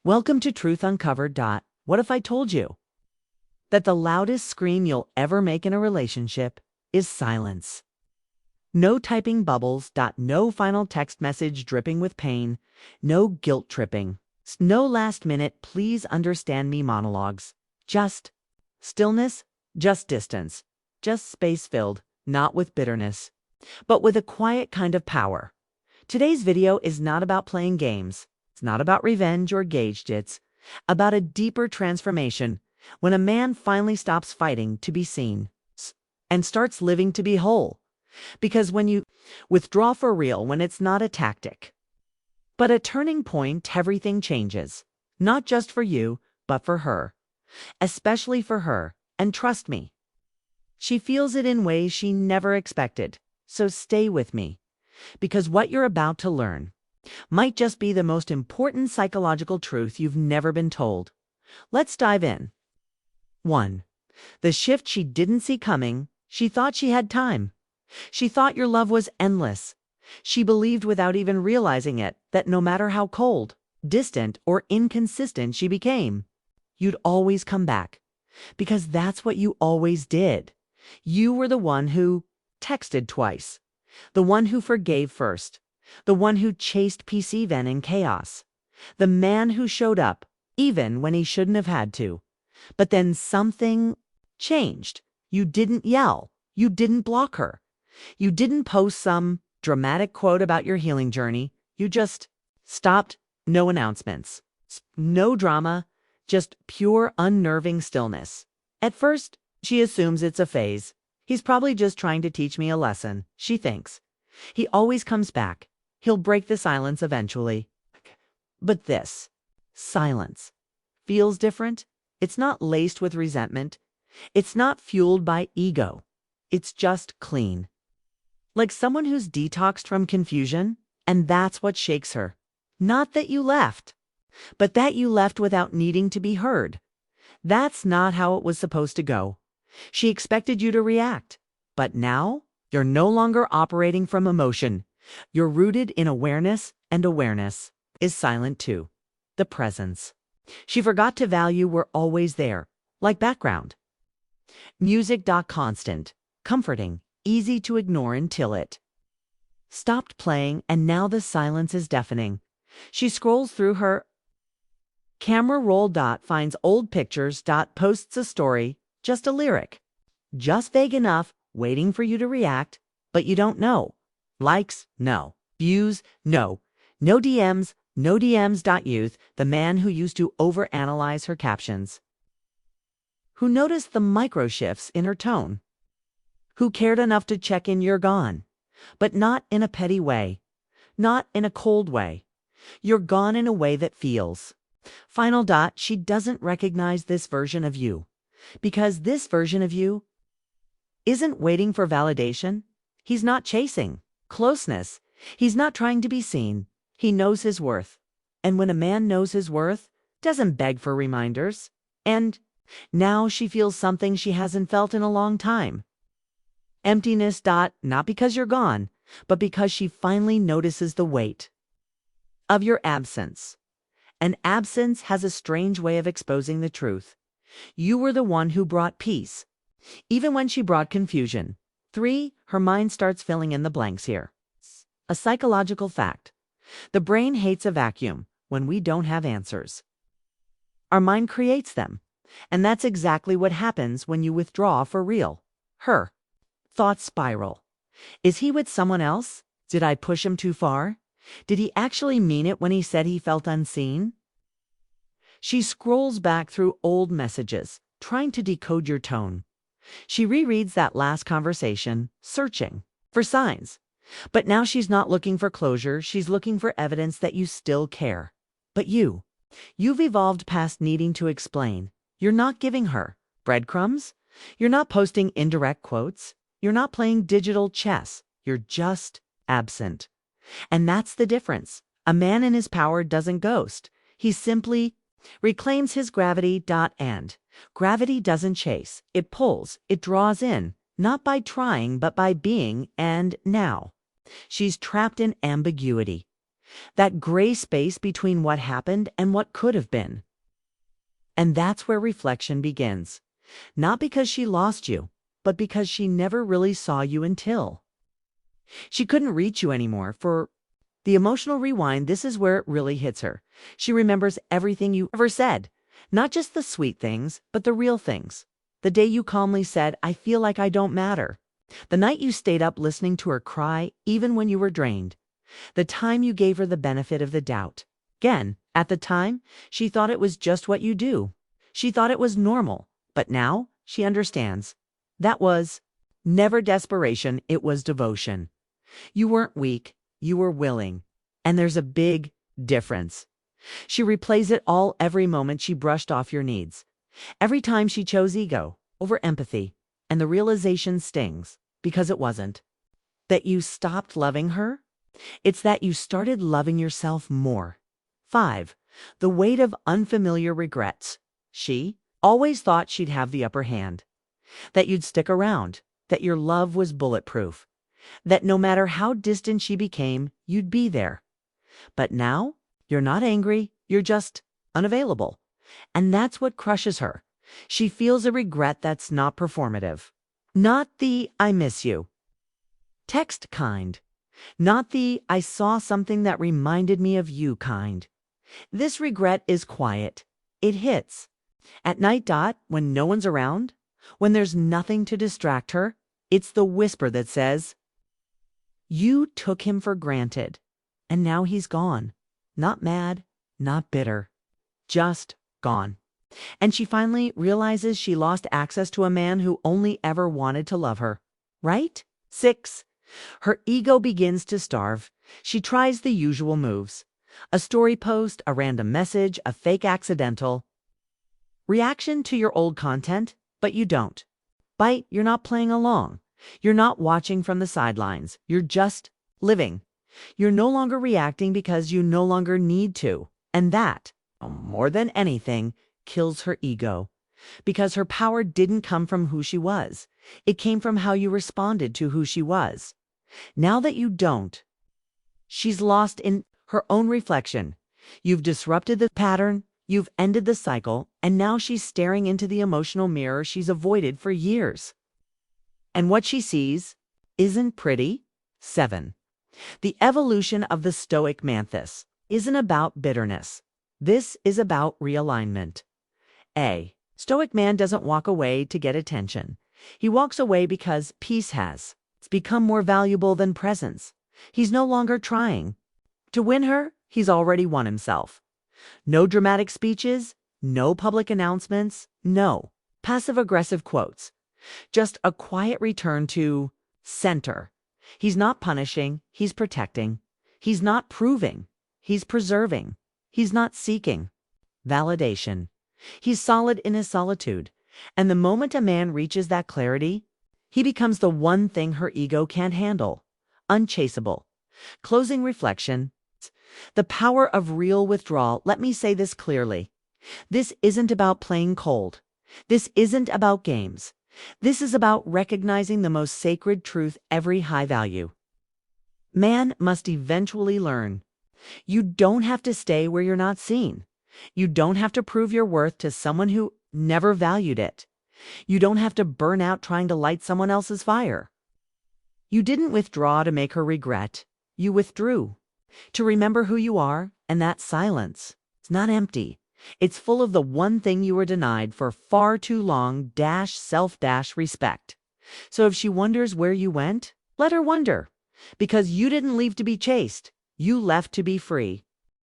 Welcome to Truth Uncovered. What if I told you that the loudest scream you'll ever make in a relationship is silence? No typing bubbles. No final text message dripping with pain. No guilt tripping. No last minute, please understand me monologues. Just stillness, just distance, just space filled, not with bitterness, but with a quiet kind of power. Today's video is not about playing games. It's not about revenge or gauge. It's about a deeper transformation when a man finally stops fighting to be seen and starts living to be whole. Because when you withdraw for real, when it's not a tactic, but a turning point, everything changes. Not just for you, but for her. Especially for her. And trust me, she feels it in ways she never expected. So stay with me, because what you're about to learn might just be the most important psychological truth you've never been told. Let's dive in. 1. The shift she didn't see coming. She thought she had time. She thought your love was endless. She believed, without even realizing it, that no matter how cold, distant, or inconsistent she became, you'd always come back. Because that's what you always did. You were the one who texted twice, the one who forgave first, the one who chased peace even in chaos, the man who showed up even when he shouldn't have had to. But then something changed. You didn't yell. You didn't block her. You didn't post some dramatic quote about your healing journey. You just stopped. No announcements. No drama. Just pure unnerving stillness. At first, she assumes it's a phase. He's probably just trying to teach me a lesson, she thinks. He always comes back. He'll break the silence eventually. But this silence feels different. It's not laced with resentment. It's not fueled by ego. It's just clean. Like someone who's detoxed from confusion, and that's what shakes her. Not that you left, but that you left without needing to be heard. That's not how it was supposed to go. She expected you to react, but now you're no longer operating from emotion. You're rooted in awareness, and awareness is silent too. The presence she forgot to value were always there, like background music. Constant, comforting, easy to ignore until it stopped playing, and now the silence is deafening. She scrolls through her camera roll. Finds old pictures. Posts a story, just a lyric, just vague enough, waiting for you to react, but you don't know. Likes? No. Views? No. No DMs? No DMs. Youth, the man who used to overanalyze her captions, who noticed the micro shifts in her tone, who cared enough to check in. You're gone, but not in a petty way, not in a cold way. You're gone in a way that feels final. She doesn't recognize this version of you, because this version of you isn't waiting for validation. He's not chasing closeness. He's not trying to be seen. He knows his worth. And when a man knows his worth, doesn't beg for reminders. And now she feels something she hasn't felt in a long time. Emptiness. Not because you're gone, but because she finally notices the weight of your absence. And absence has a strange way of exposing the truth. You were the one who brought peace, even when she brought confusion. 3. Her mind starts filling in the blanks here. A psychological fact. The brain hates a vacuum when we don't have answers. Our mind creates them. And that's exactly what happens when you withdraw for real. Her thoughts spiral. Is he with someone else? Did I push him too far? Did he actually mean it when he said he felt unseen? She scrolls back through old messages, trying to decode your tone. She rereads that last conversation, searching for signs. But now she's not looking for closure. She's looking for evidence that you still care. But you've evolved past needing to explain. You're not giving her breadcrumbs. You're not posting indirect quotes. You're not playing digital chess. You're just absent. And that's the difference. A man in his power doesn't ghost. He simply reclaims his gravity. And gravity doesn't chase. It pulls. It draws in. Not by trying, but by being. And now she's trapped in ambiguity. That gray space between what happened and what could have been. And that's where reflection begins. Not because she lost you, but because she never really saw you until she couldn't reach you anymore. For the emotional rewind, this is where it really hits her. She remembers everything you ever said, not just the sweet things, but the real things. The day you calmly said, "I feel like I don't matter." The night you stayed up listening to her cry, even when you were drained. The time you gave her the benefit of the doubt. Again, at the time, she thought it was just what you do. She thought it was normal. But now, she understands. That was never desperation, it was devotion. You weren't weak, you were willing. And there's a big difference. She replays it all every moment she brushed off your needs. Every time she chose ego over empathy. And the realization stings, because it wasn't that you stopped loving her. It's that you started loving yourself more. 5. The weight of unfamiliar regrets. She always thought she'd have the upper hand. That you'd stick around. That your love was bulletproof. That no matter how distant she became, you'd be there. But now, you're not angry, you're just unavailable. And that's what crushes her. She feels a regret that's not performative. Not the "I miss you" text kind. Not the "I saw something that reminded me of you" kind. This regret is quiet. It hits. At night, when no one's around, when there's nothing to distract her, it's the whisper that says, "You took him for granted, and now he's gone." Not mad, not bitter, just gone. And she finally realizes she lost access to a man who only ever wanted to love her. Right? 6. Her ego begins to starve. She tries the usual moves. A story post, a random message, a fake accidental reaction to your old content, but you don't bite. You're not playing along. You're not watching from the sidelines. You're just living. You're no longer reacting because you no longer need to. And that, more than anything, kills her ego. Because her power didn't come from who she was. It came from how you responded to who she was. Now that you don't, she's lost in her own reflection. You've disrupted the pattern, you've ended the cycle, and now she's staring into the emotional mirror she's avoided for years. And what she sees isn't pretty. 7. The evolution of the Stoic mantis isn't about bitterness. This is about realignment. A Stoic man doesn't walk away to get attention. He walks away because peace has. It's become more valuable than presence. He's no longer trying to win her. He's already won himself. No dramatic speeches, no public announcements, no passive-aggressive quotes. Just a quiet return to center. He's not punishing, he's protecting. He's not proving, he's preserving. He's not seeking validation. He's solid in his solitude. And the moment a man reaches that clarity, he becomes the one thing her ego can't handle. Unchaseable. Closing reflection. The power of real withdrawal. Let me say this clearly. This isn't about playing cold. This isn't about games. This is about recognizing the most sacred truth every high value man must eventually learn. You don't have to stay where you're not seen. You don't have to prove your worth to someone who never valued it. You don't have to burn out trying to light someone else's fire. You didn't withdraw to make her regret. You withdrew to remember who you are, and that silence. It's not empty. It's full of the one thing you were denied for far too long, self-respect. So if she wonders where you went, let her wonder. Because you didn't leave to be chased. You left to be free.